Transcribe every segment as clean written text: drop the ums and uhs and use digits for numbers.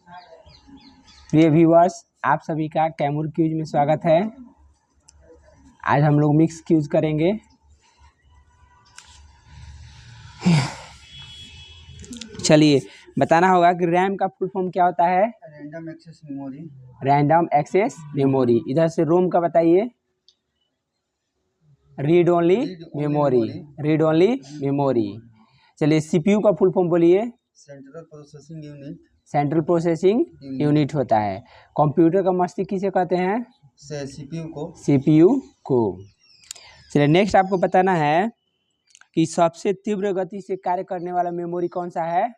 प्रिय व्यूअर्स, आप सभी का कैमूर क्यूज में स्वागत है। आज हम लोग मिक्स क्यूज करेंगे। चलिए, बताना होगा कि रैम का फुल फॉर्म क्या होता है। Random access memory. Random access memory. इधर से रोम का बताइए। Read only memory. Read only memory. चलिए, सीपीयू का फुल फॉर्म बोलिए। Central processing unit. Central processing unit होता है। कंप्यूटर का मस्तिष्क किसे कहते हैं। सीपीयू को। सीपीयू को। चलिए, नेक्स्ट आपको बताना है कि सबसे तीव्र गति से कार्य करने वाला मेमोरी कौन सा है।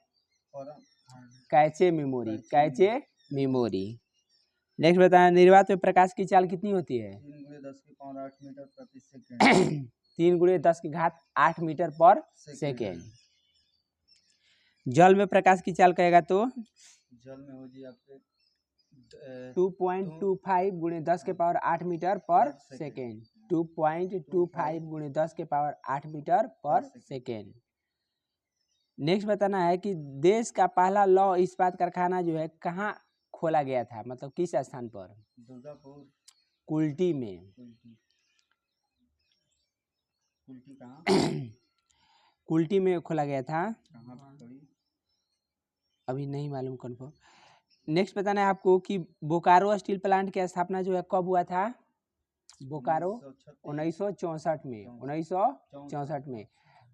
Cache memory. Cache memory. Next बताना, निर्वात में प्रकाश की चाल कितनी होती है। 3 × 10⁸ मीटर प्रति सेकेंड। 3 × 10⁸ मीटर पर सेकेंड। जल में प्रकाश की चाल कहेगा तो जल में हो जी आपके 2.25 × 10⁸ मीटर पर सेकेंड। 2.25 × 10⁸ मीटर पर सेकेंड। नेक्स्ट बताना है कि देश का पहला लौह इस्पात कारखाना जो है कहाँ खोला गया था, मतलब किस स्थान पर। दुर्गापुर। कुल्टी में। कुल्टी कहाँ? कुल्टी में खोला गया था। कहाँ पड़ी? अभी नहीं मालूम कन्फर्म। नेक्स्ट बताना है आपको कि बोकारो स्टील प्लांट की स्थापना जो है कब हुआ था। बोकारो 1964 में। 1964 में।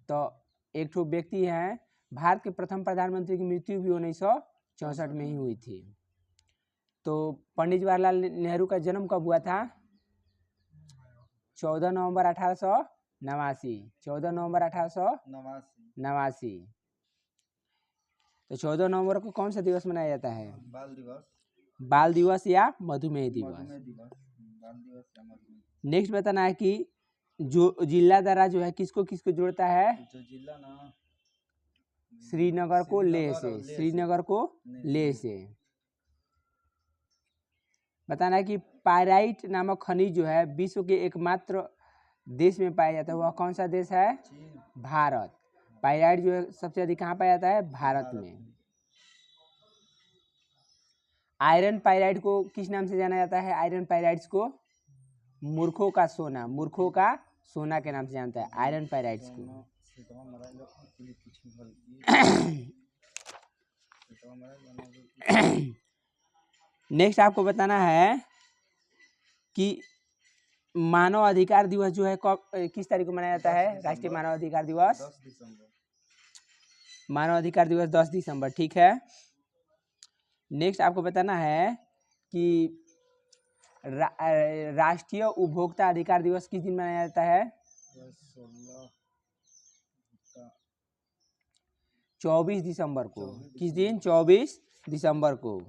तो एक ठो व्यक्ति हैं, भारत के प्रथम प्रधानमंत्री की मृत्यु भी 1964 में ही हुई थी। तो पंडित जवाहरलाल नेहरू का जन्म कब हुआ था। 14 नवंबर 1889। 14 नवंबर 1889। तो 14 नवंबर को कौन सा दिवस मनाया जाता है। बाल दिवस। बाल दिवस या मधुमेह दिवस। नेक्स्ट बताना है कि जो जिला दर्रा जो है किसको किसको जोड़ता है। जो जिला ना श्रीनगर को लेह से। श्रीनगर को लेह से। बताना है कि पायराइट नामक खनिज जो है विश्व के एकमात्र देश में पाया जाता है, वह कौन सा देश है। भारत। पायराइट जो है सबसे अधिक कहाँ पाया जाता है, भारत में। आयरन पायराइट को किस नाम से जाना जाता है। आयरन पायराइट्स को मूर्खों का सोना। मूर्खों का सोना के नाम से जानता है आयरन पायराइट्स को। नेक्स्ट आपको बताना है कि मानव अधिकार दिवस जो है कब किस तारीख को मनाया जाता है। राष्ट्रीय मानव अधिकार दिवस 10 दिसंबर। मानव अधिकार दिवस 10 दिसंबर। ठीक है। नेक्स्ट आपको बताना है कि राष्ट्रीय उपभोक्ता अधिकार दिवस किस दिन मनाया जाता है। 24 दिसंबर को। किस दिन। 24 दिसंबर को।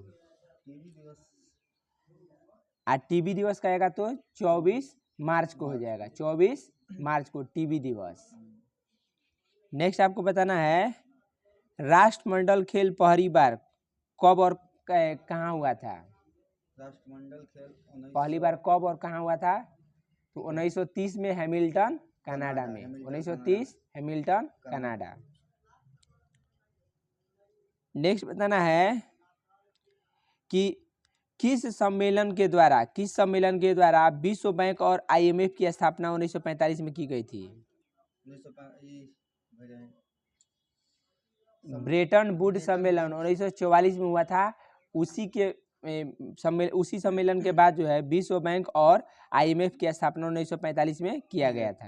टीबी दिवस कहेगा तो 24 मार्च को हो जाएगा। 24 मार्च को टीबी दिवस। नेक्स्ट आपको बताना है राष्ट्रमंडल खेल पहली बार कब और कहाँ हुआ था। राष्ट्रमंडल खेल पहली बार कब और कहाँ हुआ था। तो 1930 में हैमिल्टन कनाडा में। 1930 हैमिल्टन कनाडा। नेक्स्ट बताना है कि किस सम्मेलन के द्वारा विश्व बैंक और आईएमएफ की स्थापना 1945 में की गई थी। ब्रेटन वुड्स सम्मेलन 1944 में हुआ था। उसी सम्मेलन के बाद जो है विश्व बैंक और आईएमएफ की स्थापना 1945 में किया गया था।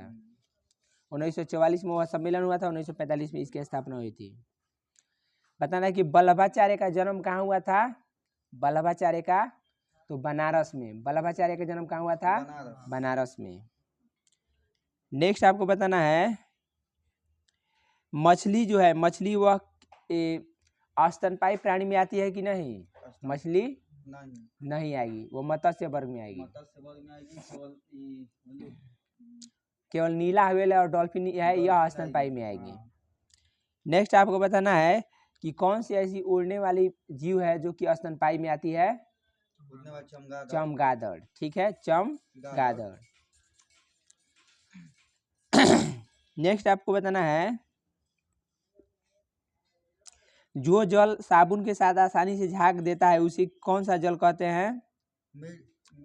1944 में वह सम्मेलन हुआ था, 1945 में इसकी स्थापना हुई थी। बताना है कि वल्लभाचार्य का जन्म कहाँ हुआ था। वल्लभाचार्य का तो बनारस में। वल्लभाचार्य का जन्म कहाँ हुआ था। बनारस में। नेक्स्ट आपको बताना है मछली जो है, मछली वह स्तनपायी प्राणी में आती है कि नहीं। मछली नहीं आएगी, वो मत्स्य वर्ग में आएगी। केवल नीला व्हेल और डॉल्फिन है, यह स्तनपायी में आएगी। नेक्स्ट आपको बताना है कि कौन सी ऐसी उड़ने वाली जीव है जो कि स्तनपायी में आती है। चमगादड़। ठीक है, चमगादड़। नेक्स्ट आपको बताना है जो जल साबुन के साथ आसानी से झाग देता है उसे कौन सा जल कहते हैं?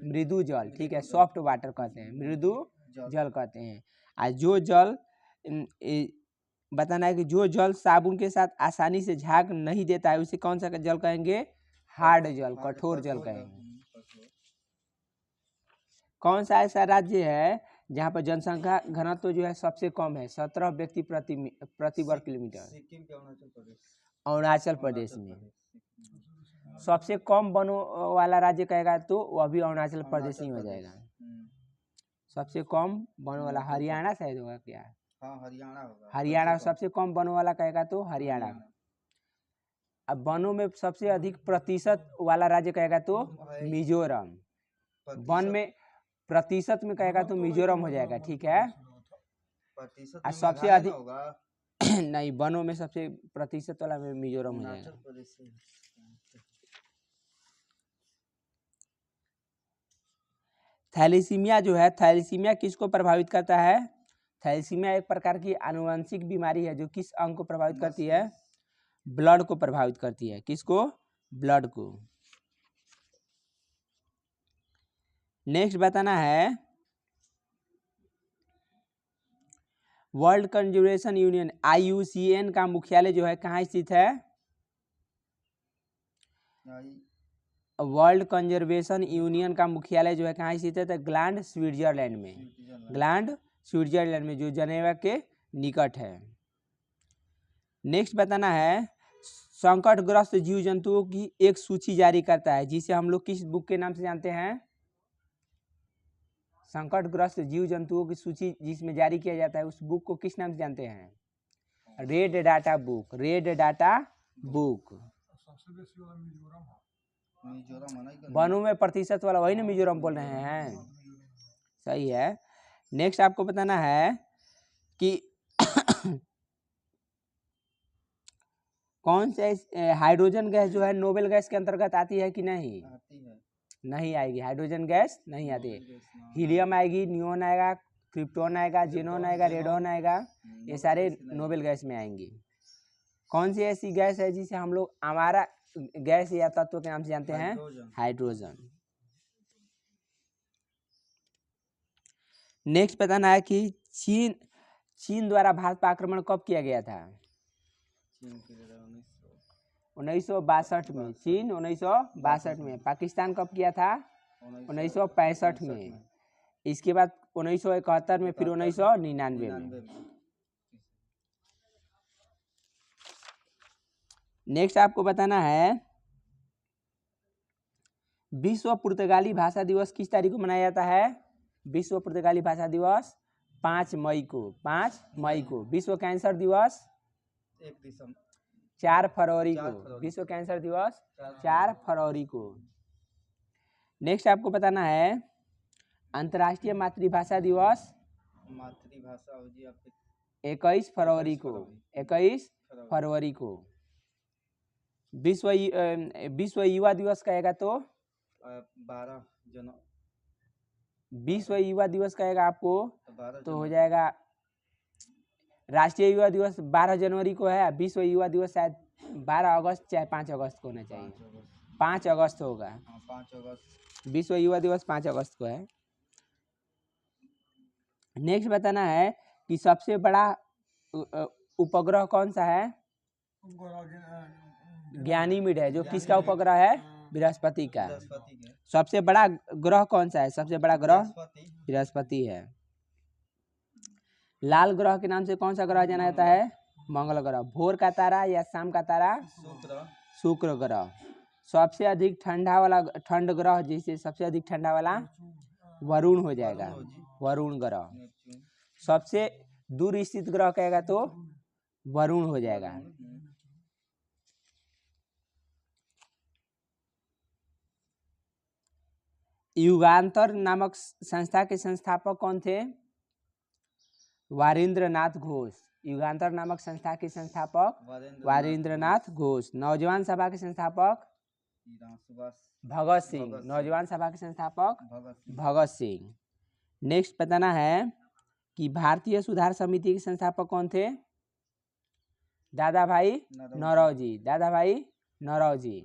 मृदु जल। ठीक है, सॉफ्ट वाटर कहते हैं, मृदु जल कहते हैं। और जो जल बताना है कि जो जल साबुन के साथ आसानी से झाग नहीं देता है उसे कौन सा जल कहेंगे? हार्ड जल, कठोर जल कहेंगे। कौन सा ऐसा राज्य है जहाँ पर जनसंख्या घनत्व जो है सबसे कम है? 17 व्यक्ति प्रति वर्ग किलोमीटर। सिक्किम के अरुणाचल प्रदेश। अरुणाचल प्रदेश में सबसे कम वनों वाला राज्य कहेगा तो वह भी अरुणाचल प्रदेश ही हो जाएगा। सबसे कम वनों वाला हरियाणा शायद होगा क्या? हाँ, हरियाणा होगा। हरियाणा सबसे कम वनों वाला कहेगा तो हरियाणा। अब वनों में सबसे अधिक प्रतिशत वाला राज्य कहेगा तो मिजोरम। वन में प्रतिशत में कहेगा तो मिजोरम हो जाएगा। ठीक है, और सबसे अधिक नहीं, वनों में सबसे प्रतिशत वाला में मिजोरम हो जाएगा। थैलीसीमिया जो है, थैलीसीमिया किसको प्रभावित करता है? थैलीसीमिया एक प्रकार की आनुवंशिक बीमारी है जो किस अंग को प्रभावित करती है? ब्लड को प्रभावित करती है। किसको? ब्लड को। नेक्स्ट बताना है वर्ल्ड कंजर्वेशन यूनियन IUCN का मुख्यालय जो है कहाँ स्थित है? वर्ल्ड कंजर्वेशन यूनियन का मुख्यालय जो है कहाँ स्थित है? तो ग्लैंड स्विट्जरलैंड में। ग्लैंड स्विट्जरलैंड में जो जनेवा के निकट है। नेक्स्ट बताना है संकटग्रस्त जीव जंतुओं की एक सूची जारी करता है जिसे हम लोग किस बुक के नाम से जानते हैं? संकटग्रस्त जीव जंतुओं की सूची जिसमें जारी किया जाता है उस बुक को किस नाम से जानते हैं? Red data book. Red data book. वनों में प्रतिशत वाला वही ना मिजोरम बोल रहे हैं। सही है। नेक्स्ट आपको बताना है कि कौन से हाइड्रोजन गैस जो है नोबेल गैस के अंतर्गत आती है कि नहीं? आती है। नहीं आएगी, हाइड्रोजन गैस नहीं आती है। हीलियम आएगी, नियोन आएगा, क्रिप्टोन आएगा, जेनोन आएगा, रेडोन आएगा, ये सारे नोबेल गैस में आएंगी। कौन सी ऐसी गैस है जिसे हम लोग हमारा गैस या तत्व के नाम से जानते हैं? हाइड्रोजन। नेक्स्ट बताना है कि चीन द्वारा भारत पर आक्रमण कब किया गया था? 1962 में। चीन 1962 में। पाकिस्तान कब किया था? 1965 में। इसके बाद 1971 में, फिर 1999 में। नेक्स्ट आपको बताना है विश्व पुर्तगाली भाषा दिवस किस तारीख को मनाया जाता है? विश्व पुर्तगाली भाषा दिवस 5 मई को। 5 मई को। विश्व कैंसर दिवस 4 फरवरी को। विश्व कैंसर दिवस 4 फरवरी को। नेक्स्ट आपको बताना है अंतर्राष्ट्रीय मातृभाषा दिवस 21 फरवरी को। 21 फरवरी को। विश्व युवा दिवस कहेगा तो 12 जनवरी। विश्व युवा दिवस कहेगा आपको तो हो जाएगा राष्ट्रीय युवा दिवस 12 जनवरी को है। विश्व युवा दिवस शायद 12 अगस्त चाहे 5 अगस्त को होना चाहिए। 5 अगस्त होगा। 5 अगस्त। विश्व युवा दिवस 5 अगस्त को है। नेक्स्ट बताना है कि सबसे बड़ा उपग्रह कौन सा है? गैनीमेड है जो किसका उपग्रह है? बृहस्पति का। सबसे बड़ा ग्रह कौन सा है? सबसे बड़ा ग्रह बृहस्पति है। लाल ग्रह के नाम से कौन सा ग्रह जाना जाता है? मंगल ग्रह। भोर का तारा या शाम का तारा? शुक्र ग्रह। सबसे अधिक ठंड ग्रह जिसे सबसे अधिक ठंडा वाला वरुण हो जाएगा। वरुण ग्रह। सबसे दूर स्थित ग्रह कहेगा तो वरुण हो जाएगा। युगांतर नामक संस्था के संस्थापक कौन थे? वारिंद्रनाथ घोष। युगांतर नामक संस्था के संस्थापक वारिंद्रनाथ घोष। नौजवान सभा के संस्थापक भगत सिंह। नौजवान सभा के संस्थापक भगत सिंह। नेक्स्ट बताना है कि भारतीय सुधार समिति के संस्थापक कौन थे? दादा भाई नरौजी। नौरोजी, दादा भाई नौरोजी।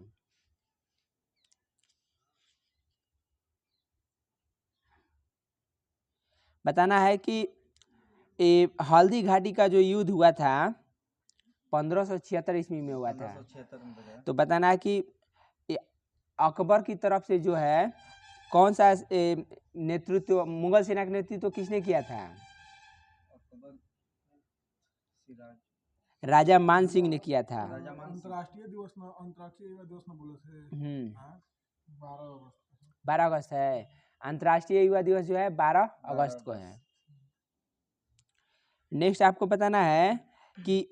बताना है कि ये हल्दी घाटी का जो युद्ध हुआ था 1576 ईस्वी में हुआ था। 1576 में बताया। तो बताना है कि ये अकबर की तरफ से जो है कौन सा नेतृत्व, मुगल सेना का नेतृत्व किसने किया था? अकबर सिराज राजा मान सिंह ने किया था। राजा मान सिंह। अंतर्राष्ट्रीय दिवस में बोले थे 12 अगस्त 12 अगस्त है। अंतर्राष्ट्रीय युवा दिवस जो है 12 अगस्त को है। नेक्स्ट आपको बताना है कि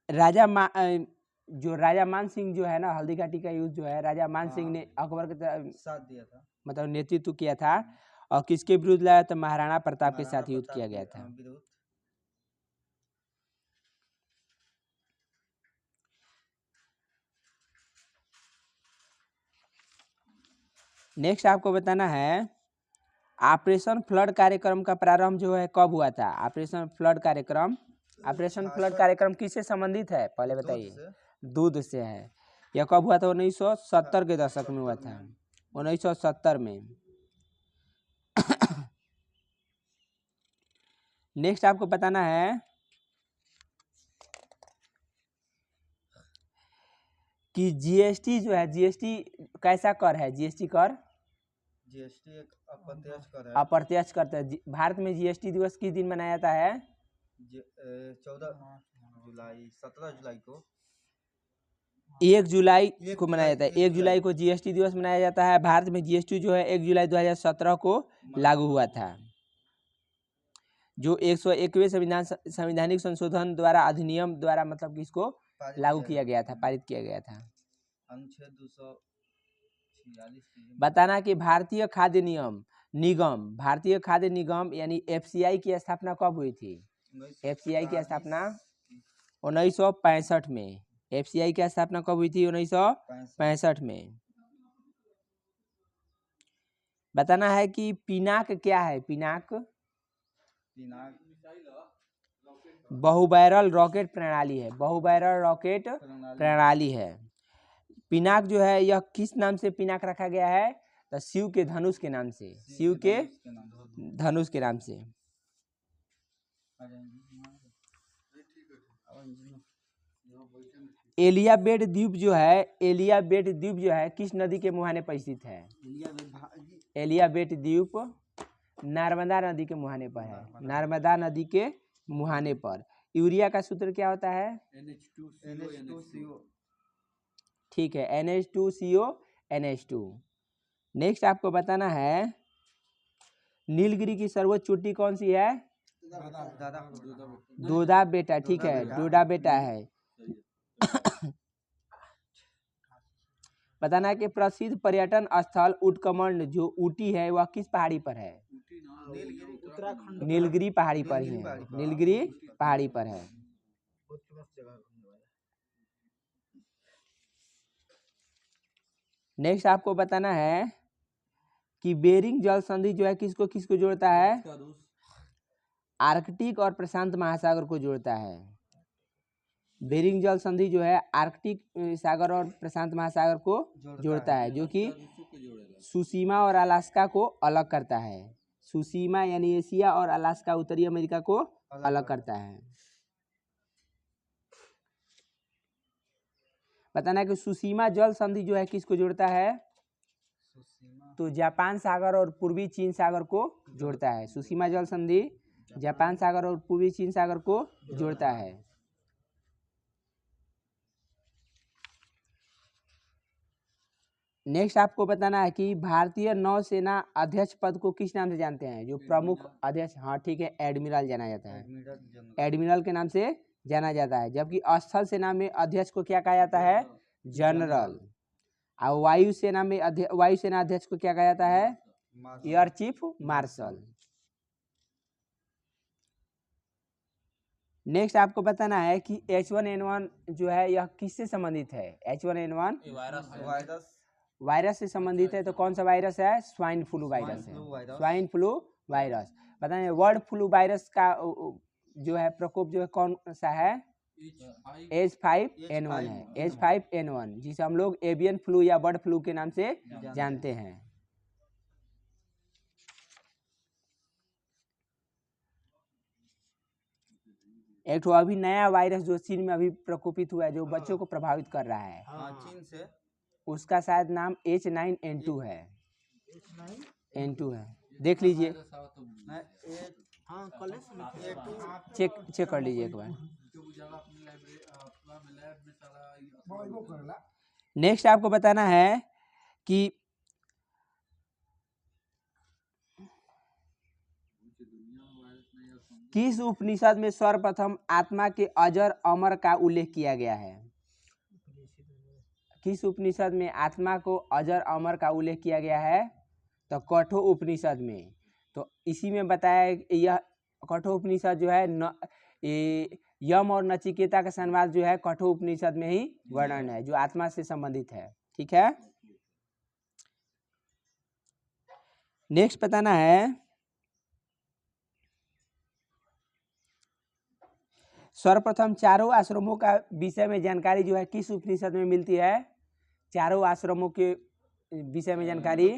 जो राजा मान सिंह जो है ना, हल्दी घाटी का युद्ध जो है राजा मान सिंह ने अकबर के साथ दिया था। मतलब नेतृत्व किया था और किसके विरुद्ध लाया? तो महाराणा प्रताप के महाराणा साथ युद्ध प्रताप किया के, गया था। विरुद्ध। नेक्स्ट आपको बताना है ऑपरेशन फ्लड कार्यक्रम का प्रारंभ जो है कब हुआ था? ऑपरेशन फ्लड कार्यक्रम, ऑपरेशन फ्लड कार्यक्रम किससे संबंधित है पहले बताइए? दूध से है। यह कब हुआ था? 1970 के दशक में हुआ था, 1970 में। नेक्स्ट आपको बताना है कि जीएसटी जो है, जीएसटी कैसा कर है? जीएसटी कर जीएसटी एक अप्रत्यक्ष कर है। अप्रत्यक्ष कर है। भारत में जीएसटी दिवस किस दिन मनाया जाता है? 14 जुलाई 17 जुलाई को 1 जुलाई को मनाया जाता है। 1 जुलाई को जीएसटी दिवस मनाया जाता है। भारत में जीएसटी जो है 1 जुलाई 2017 को लागू हुआ था, जो 101वें संवैधानिक संशोधन द्वारा अधिनियम द्वारा मतलब कि इसको लागू किया गया था, पारित किया गया था। अनुच्छेद 246 बताना कि भारतीय खाद्य निगम यानी एफसीआई की स्थापना कब हुई थी? एफसीआई की स्थापना 1965 में। एफसीआई की स्थापना कब हुई थी? 1965 में। बताना है कि पिनाक क्या है? पिनाक बहुबैरल रॉकेट प्रणाली है, बहुबैरल रॉकेट प्रणाली है। पिनाक जो है यह किस नाम से पिनाक रखा गया है? तो शिव के धनुष के नाम से, शिव के धनुष के नाम से। एलियाबेट द्वीप जो है किस नदी के मुहाने पर स्थित है? एलियाबेट द्वीप नर्मदा नदी के मुहाने पर है, नर्मदा नदी के मुहाने पर। यूरिया का सूत्र क्या होता है? NH2CO। ठीक है, NH2CO NH2। नेक्स्ट आपको बताना है नीलगिरी की सर्वोच्च चोटी कौन सी है? डोडा बेटा। ठीक है, डोडा बेटा है। बताना है कि प्रसिद्ध पर्यटन स्थल उटकमंड जो ऊटी है वह किस पहाड़ी पर है? नीलगिरी पहाड़ी पर ही है, नीलगिरी पहाड़ी पर है। नेक्स्ट आपको बताना है कि बेरिंग जल संधि जो है किसको किसको जोड़ता है? आर्कटिक और प्रशांत महासागर को जोड़ता है। बेरिंग जल संधि जो है आर्कटिक सागर और प्रशांत महासागर को जोड़ता है, जो कि सुसीमा और अलास्का को अलग करता है। सुसीमा यानी एशिया और अलास्का उत्तरी अमेरिका को अलग करता है। बताना कि सुसीमा जल संधि जो है किसको जोड़ता है? तो जापान सागर और पूर्वी चीन सागर को जोड़ता है। सुसीमा जल संधि जापान सागर और पूर्वी चीन सागर को जोड़ता है। नेक्स्ट आपको बताना है कि भारतीय नौसेना अध्यक्ष पद को किस नाम से जानते हैं? जो प्रमुख अध्यक्ष, हाँ ठीक है, एडमिरल जाना जाता है, एडमिरल के नाम से जाना जाता है। जबकि स्थल सेना में अध्यक्ष को क्या कहा जाता है? जनरल। और वायुसेना अध्यक्ष को क्या कहा जाता है? Air chief marshal. नेक्स्ट आपको बताना है कि H1N1 जो है यह किससे संबंधित है? H1N1 वायरस से संबंधित है। तो कौन सा वायरस है? स्वाइन फ्लू वायरस है, स्वाइन फ्लू वायरस। बताइए वर्ड फ्लू वायरस का जो है प्रकोप जो है कौन सा है? H5N1 है, H5N1 जिसे हम लोग एवियन फ्लू या बर्ड फ्लू के नाम से जानते हैं। एक तो अभी नया वायरस जो चीन में अभी प्रकोपित हुआ है, जो बच्चों को प्रभावित कर रहा है, हाँ चीन से उसका शायद नाम H9N2 है। N2 है, देख लीजिए, मैं हाँ चेक कर लीजिए एक बार। नेक्स्ट आपको बताना है कि किस उपनिषद में सर्वप्रथम आत्मा के अजर अमर का उल्लेख किया गया है? किस उपनिषद में आत्मा को अजर अमर का उल्लेख किया गया है? तो कठोर उपनिषद में। तो इसी में बताया यह कठोर उपनिषद जो है यम और नचिकेता का संवाद जो है कठोर उपनिषद में ही वर्णन है, जो आत्मा से संबंधित है। ठीक है, नेक्स्ट बताना है सर्वप्रथम चारों आश्रमों का विषय में जानकारी जो है किस उपनिषद में मिलती है? चारों आश्रमों के विषय में जानकारी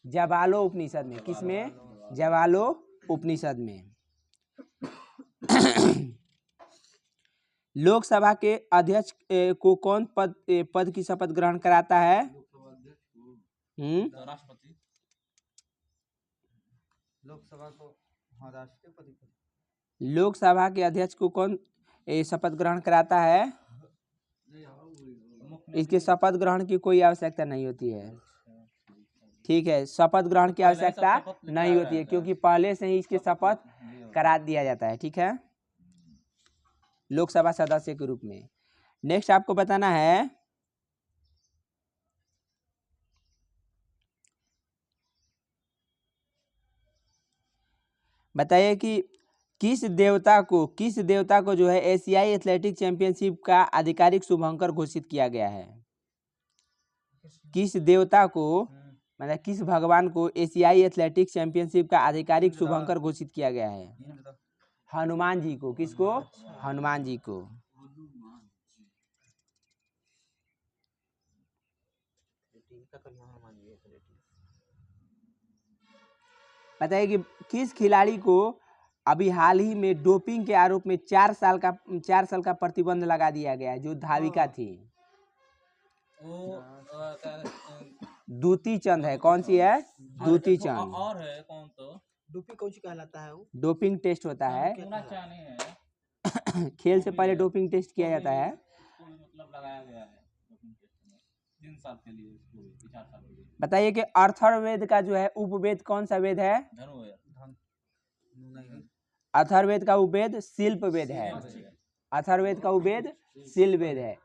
जवालो उपनिषद में। किसमें? जवालो उपनिषद में। लोकसभा के अध्यक्ष को कौन पद की शपथ ग्रहण कराता है? राष्ट्रपति। लोकसभा को हाँ राष्ट्रपति। लोकसभा के अध्यक्ष को कौन शपथ ग्रहण कराता है? इसके शपथ ग्रहण की कोई आवश्यकता नहीं होती है। ठीक है, शपथ ग्रहण की आवश्यकता नहीं होती है क्योंकि पहले से ही इसके शपथ करा दिया जाता है। ठीक है, लोकसभा सदस्य के रूप में। नेक्स्ट आपको बताना है बताइए कि किस देवता को जो है एशियाई एथलेटिक चैंपियनशिप का आधिकारिक शुभंकर घोषित किया गया है? किस देवता को मतलब किस भगवान को एशियाई एथलेटिक चैंपियनशिप का आधिकारिक शुभंकर घोषित किया गया है? हनुमान जी को। किसको? हनुमान जी को। बताइए कि किस खिलाड़ी को अभी हाल ही में डोपिंग के आरोप में 4 साल का प्रतिबंध लगा दिया गया है, जो धाविका थी? दूती चंद है। कौन सी है? दूती चंद। और है कौन? तो डोपिंग कौन सी कहलाता है? वो डोपिंग टेस्ट होता है, खेल से पहले डोपिंग टेस्ट किया जाता है। मतलब लगाया गया है 3 साल के लिए, 4 साल के लिए। बताइए कि अथर्ववेद का जो है उपवेद कौन सा वेद है? अथर्ववेद का उपवेद शिल्प वेद है। अथर्ववेद का उपवेद शिल्प वेद है।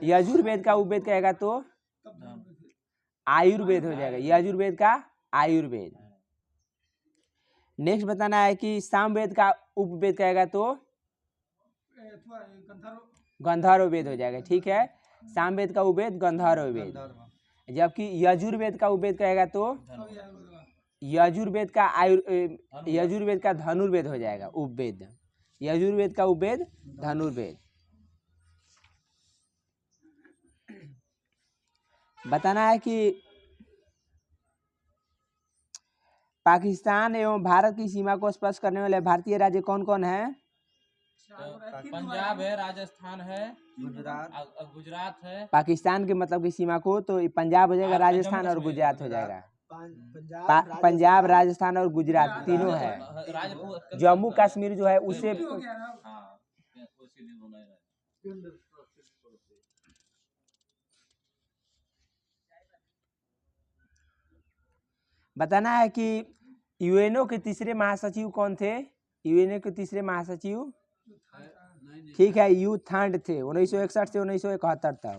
यजुर्वेद का उपवेद कहेगा तो आयुर्वेद हो जाएगा। यजुर्वेद का आयुर्वेद। नेक्स्ट बताना है कि सामवेद का उपवेद कहेगा तो गंधर्व वेद हो जाएगा। ठीक है, सामवेद का उपवेद गंधर्व वेद, जबकि यजुर्वेद का उपवेद कहेगा तो यजुर्वेद का धनुर्वेद हो जाएगा। उपवेद यजुर्वेद का उपवेद धनुर्वेद। बताना है कि पाकिस्तान एवं भारत की सीमा को स्पर्श करने वाले भारतीय राज्य कौन कौन है? पंजाब है, राजस्थान है, गुजरात है। पाकिस्तान के मतलब की सीमा को तो पंजाब हो जाएगा, राजस्थान और गुजरात हो जाएगा। पंजाब, राजस्थान और गुजरात तीनों है। जम्मू कश्मीर जो है उसे बताना है कि यूएनओ के तीसरे महासचिव कौन थे? यूएनओ के तीसरे महासचिव ठीक है यू थर्ड थे 1961 से 1971 तक।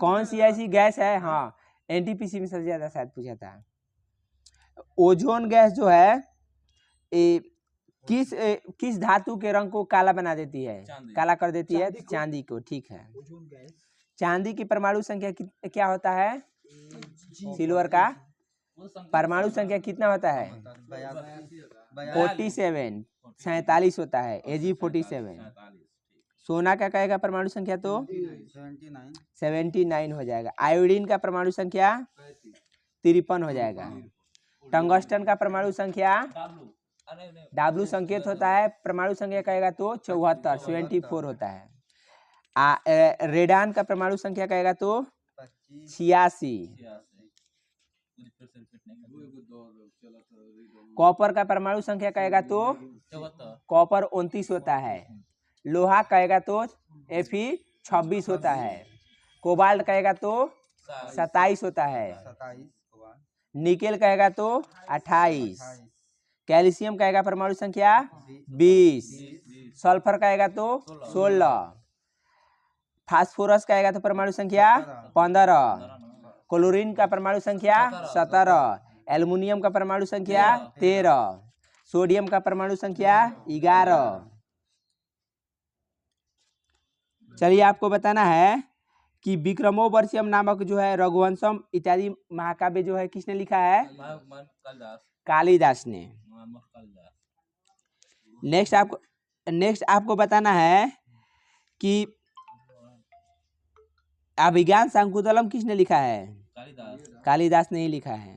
कौन सी ऐसी गैस है? हाँ, एनटीपीसी में सबसे ज्यादा शायद पूछा था। ओजोन गैस जो है किस धातु के रंग को काला बना देती है? काला कर देती है चांदी को। ठीक है, चांदी की परमाणु संख्या क्या होता है? सिल्वर का परमाणु संख्या कितना होता है? 47 47 होता है, Ag 47। सोना का कहेगा परमाणु संख्या तो 79 हो जाएगा। आयोडीन का परमाणु संख्या 53 हो जाएगा। टंगस्टन का परमाणु संख्या W संकेत होता है, परमाणु संख्या कहेगा तो 74 74 होता है। रेडान का परमाणु संख्या कहेगा तो 86। कॉपर का परमाणु संख्या कहेगा तो कॉपर 29 होता है। लोहा कहेगा तो Fe 26 होता है। कोबाल्ट कहेगा तो 27 होता है। निकेल कहेगा तो 28। कैल्शियम कहेगा परमाणु संख्या 20। सल्फर कहेगा तो 16। फास्फोरस कहेगा तो परमाणु संख्या 15। क्लोरीन का परमाणु संख्या 17। एल्युमिनियम का परमाणु संख्या 13। सोडियम का परमाणु संख्या 11। चलिए आपको बताना है कि विक्रमोर्वशीयम नामक जो है रघुवंशम इत्यादि महाकाव्य जो है किसने लिखा है? कालिदास ने। नेक्स्ट आपको बताना है कि अभिज्ञान शाकुंतलम किसने लिखा है? कालिदास ने ही लिखा है।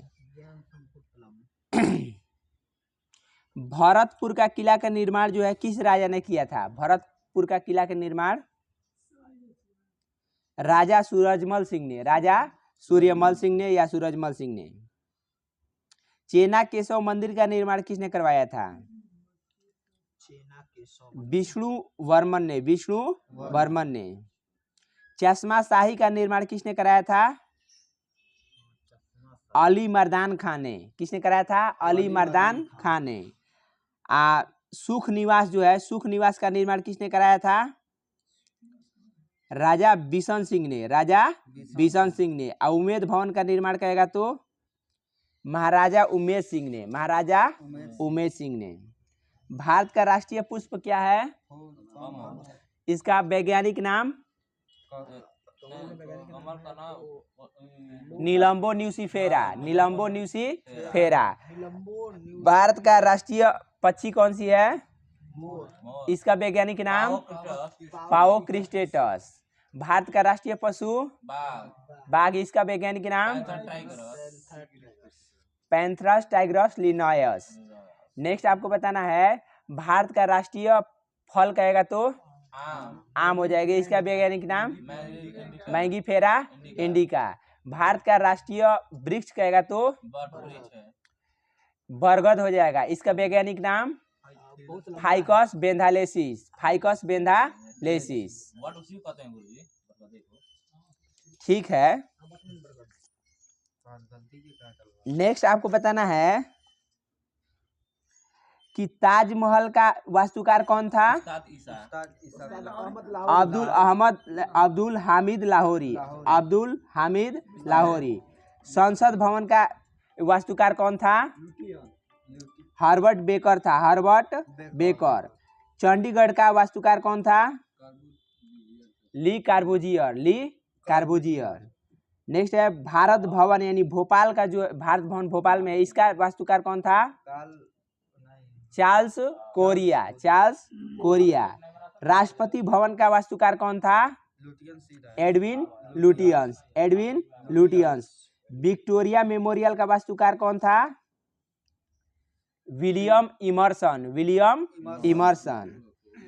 भरतपुर का किला का निर्माण जो है किस राजा ने किया था? भरतपुर का किला का निर्माण राजा सूरजमल सिंह ने। राजा सूर्यमल सिंह ने या सूरजमल सिंह ने। चेना केशव मंदिर का निर्माण किसने करवाया था? विष्णु वर्मन ने। विष्णु वर्मन ने। चश्मा शाही का निर्माण किसने कराया था? अली मर्दान खान ने। किसने कराया था? अली मर्दान खान ने। सुख निवास जो है, सुख निवास का निर्माण किसने कराया था? राजा बिशन सिंह ने। राजा बिशन सिंह ने। उमेद भवन का निर्माण करेगा तो महाराजा उमेद सिंह ने। महाराजा उमेद सिंह ने। भारत का राष्ट्रीय पुष्प क्या है? इसका वैज्ञानिक नाम नीलम्बो न्यूसीफेरा। नीलम्बो न्यूसीफेरा। भारत का राष्ट्रीय पक्षी कौन सी है? इसका वैज्ञानिक नाम पाओक्रिस्टेटस। भारत का राष्ट्रीय पशु बाघ। इसका वैज्ञानिक नाम पैंथरस टाइग्रस लिनायस। नेक्स्ट आपको बताना है भारत का राष्ट्रीय फल कहेगा तो आम हो जाएगा। इसका वैज्ञानिक नाम मैंगीफेरा इंडिका। भारत का राष्ट्रीय वृक्ष कहेगा तो बरगद हो जाएगा। इसका वैज्ञानिक नाम फाइकस बेंथालेसिस। फाइकस बेंथालेसिस। ठीक है। नेक्स्ट आपको बताना है कि ताजमहल का वास्तुकार कौन था? अब्दुल हामिद लाहौरी। अब्दुल हामिद लाहौरी। संसद भवन का वास्तुकार कौन था? हर्बर्ट बेकर था। Herbert Baker. चंडीगढ़ का वास्तुकार कौन था? ली कार्बूजियर। ली कार्बूजियर। नेक्स्ट है भारत भवन यानी भोपाल का जो भारत भवन भोपाल में है, इसका वास्तुकार कौन था? चार्ल्स कोरिया। चार्ल्स कोरिया। राष्ट्रपति भवन का वास्तुकार कौन था? Edwin Lutyens. Edwin Lutyens. Victoria Memorial का वास्तुकार कौन था? William Emerson. William Emerson.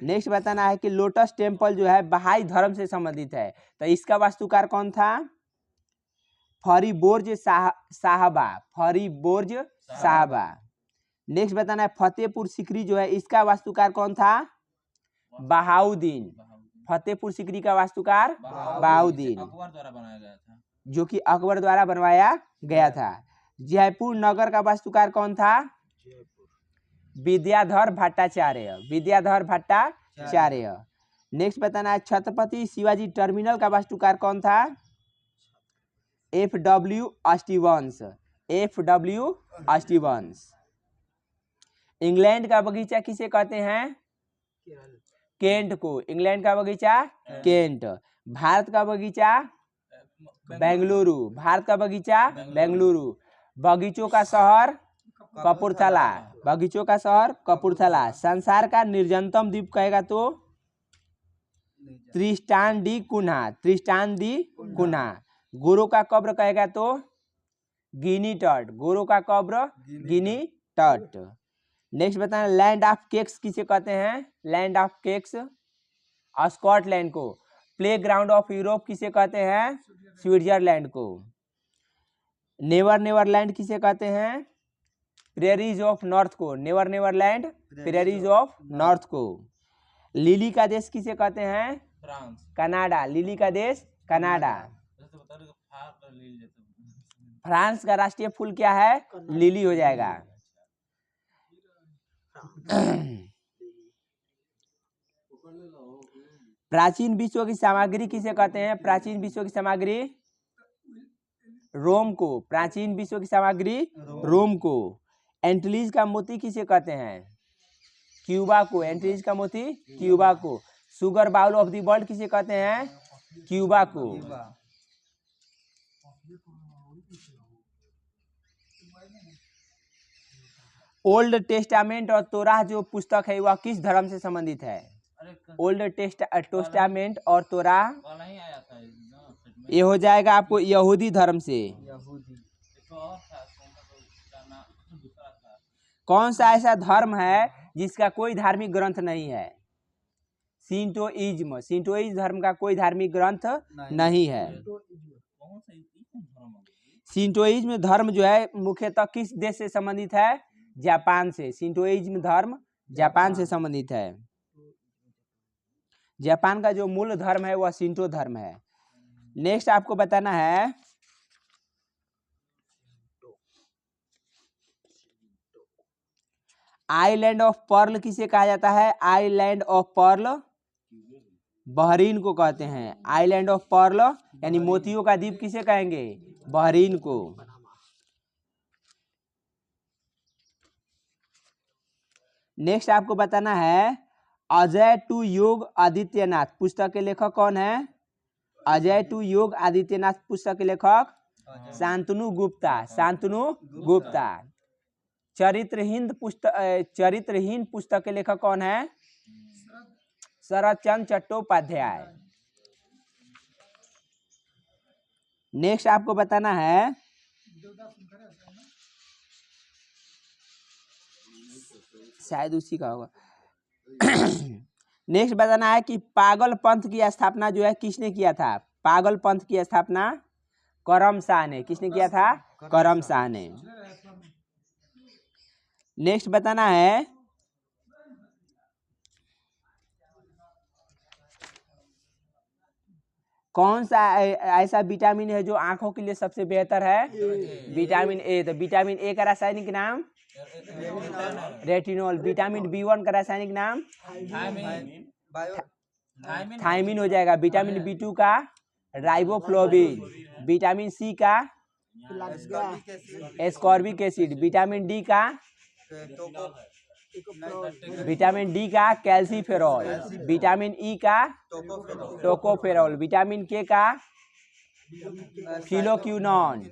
Next बताना है कि लोटस टेम्पल जो है बहाई धर्म से संबंधित है, तो इसका वास्तुकार कौन था? फरीबोर्ज साहबा। फरीबोर्ज साहबा। नेक्स्ट बताना है फतेहपुर सिकरी जो है इसका वास्तुकार कौन था? बहाउद्दीन। फतेहपुर सिकरी का वास्तुकार बहाउद्दीन, अकबर द्वारा बनाया गया था। जो कि अकबर द्वारा बनवाया गया था। जयपुर नगर का वास्तुकार कौन था? विद्याधर भट्टाचार्य। विद्याधर भट्टाचार्य। नेक्स्ट बताना है छत्रपति शिवाजी टर्मिनल का वास्तुकार कौन था? FW Stevens. FW Stevens. England का बगीचा किसे कहते हैं? केंट को। इंग्लैंड का बगीचा केंट। भारत का बगीचा बेंगलुरु। भारत का बगीचा बेंगलुरु। बगीचों का शहर कपूरथला। बगीचों का शहर कपूरथला। संसार का निर्जनतम द्वीप कहेगा तो Tristan da Cunha. Tristan da Cunha. गोरों का कब्र कहेगा तो गिनी तट। गोरों का कब्र गिनी तट। नेक्स्ट बताना, लैंड ऑफ केक्स किसे कहते हैं? लैंड ऑफ केक्स स्कॉटलैंड को। प्ले ग्राउंड ऑफ यूरोप किसे कहते हैं? स्विट्जरलैंड को। नेवर नेवर लैंड किसे कहते हैं? प्रेरीज ऑफ नॉर्थ को। Never never land prairies of north को। लिली का देश किसे कहते हैं? फ्रांस। कनाडा। लिली का देश कनाडा। जैसे बता रहे फार पर ले लेते फ्रांस का राष्ट्रीय फूल क्या है? लिली हो जाएगा। प्राचीन विश्व की सामग्री किसे कहते हैं? प्राचीन विश्व की सामग्री रोम को। प्राचीन विश्व की सामग्री रोम को। एंटीलीज का मोती किसे कहते हैं? क्यूबा को। एंटीलीज का मोती क्यूबा को। Sugar bowl of the world किसे कहते हैं? क्यूबा को। ओल्ड टेस्टामेंट और तोराह जो पुस्तक है वह किस धर्म से संबंधित है? ओल्ड टेस्टामेंट और तोराह वाला ही आया था ना सेट में। ये हो जाएगा आपको यहूदी धर्म से। यहूदी। एक और था उसका नाम दूसरा था। कौन सा ऐसा धर्म है जिसका कोई धार्मिक ग्रंथ नहीं है? सिंटोइज्म। सिंटोइज्म धर्म का कोई धार्मिक ग्रंथ नहीं है। कौन सा धर्म है? सिंटोइज्म धर्म जो है मुख्यतः किस देश से संबंधित है? जापान से। सिंटोइज्म धर्म जापान से संबंधित है। जापान का जो मूल धर्म है वह सिंटो धर्म है। नेक्स्ट आपको बताना है, आइलैंड ऑफ पर्ल किसे कहा जाता है? आइलैंड ऑफ पर्ल बहरीन को कहते हैं। आइलैंड ऑफ पर्ल यानी मोतियों का द्वीप किसे कहेंगे? बहरीन को। नेक्स्ट आपको बताना है, अजय टू योग आदित्यनाथ पुस्तक के लेखक कौन है? अजय टू योग आदित्यनाथ पुस्तक के लेखक शांतनु गुप्ता। शांतनु गुप्ता। चरित्रहीन पुस्तक के लेखक कौन है? शरद चंद्र चट्टोपाध्याय। नेक्स्ट आपको बताना है, शायद उसी का होगा। नेक्स्ट बताना है कि पागल पंथ की स्थापना जो है किसने किया था? पागल पंथ की स्थापना करम शाह ने। किसने किया था? करम शाह ने। नेक्स्ट बताना है, कौन सा ऐसा विटामिन है जो आंखों के लिए सबसे बेहतर है? Vitamin A. तो विटामिन ए का रासायनिक नाम रेटिनॉल। विटामिन B1 का रासायनिक नाम थायमिन हो जाएगा। विटामिन B2 का राइबोफ्लोविन। विटामिन C का एस्कॉर्बिक एसिड। विटामिन D का विटामिन D का कैल्सीफेरॉल। विटामिन E का टोकोफेरॉल। विटामिन K का फिलोक्विनोन।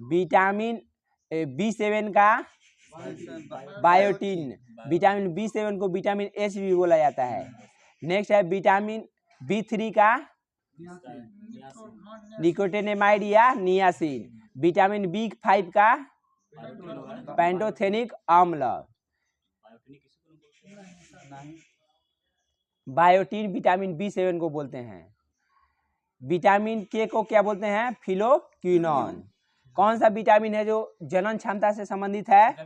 विटामिन B7 का बायोटिन। विटामिन B7 को विटामिन H भी बोला जाता है। नेक्स्ट है विटामिन B3 का निकोटिनेमाइड या नियासिन। विटामिन B5 का पैंटोथेनिक अम्ल। बायोटिन विटामिन B7 को बोलते हैं। विटामिन K को क्या बोलते हैं? फिलोक्विनोन। कौन सा विटामिन है जो जनन क्षमता से संबंधित है?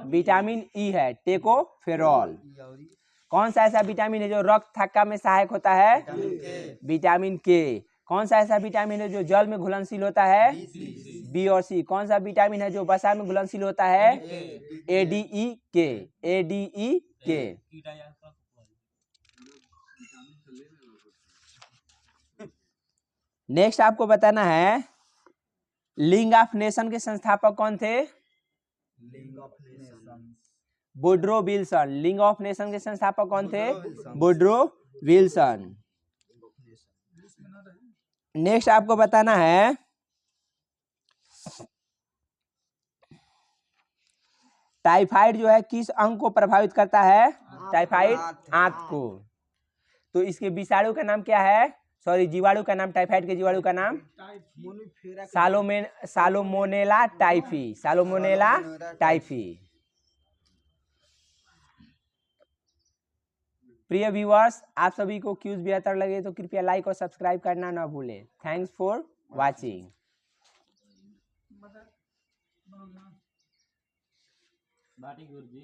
विटामिन E है, टेकोफेरॉल। कौन सा ऐसा विटामिन है जो रक्त थक्का में सहायक होता है? Vitamin K। कौन सा ऐसा विटामिन है जो जल में घुलनशील होता है? B और C। कौन सा विटामिन है जो वसा में घुलनशील होता है? ADEK। ADEK। नेक्स्ट आपको बताना है, लीग ऑफ नेशन के संस्थापक कौन थे? Woodrow Wilson. League of nation के संस्थापक कौन थे? Woodrow Wilson. नेक्स्ट आपको बताना है, टाइफाइड जो है किस अंग को प्रभावित करता है? टाइफाइड आंत को। तो इसके विषाणु का नाम क्या है? सॉरी, जीवाणु का नाम, टाइफाइड के जीवाणु का नाम सालोमोनेला टाइफी। सालोमोनेला टाइफी। प्रिय व्यूअर्स, आप सभी को क्यूज बेहतर लगे तो कृपया लाइक और सब्सक्राइब करना ना भूलें। Thanks for watching. Bati Guruji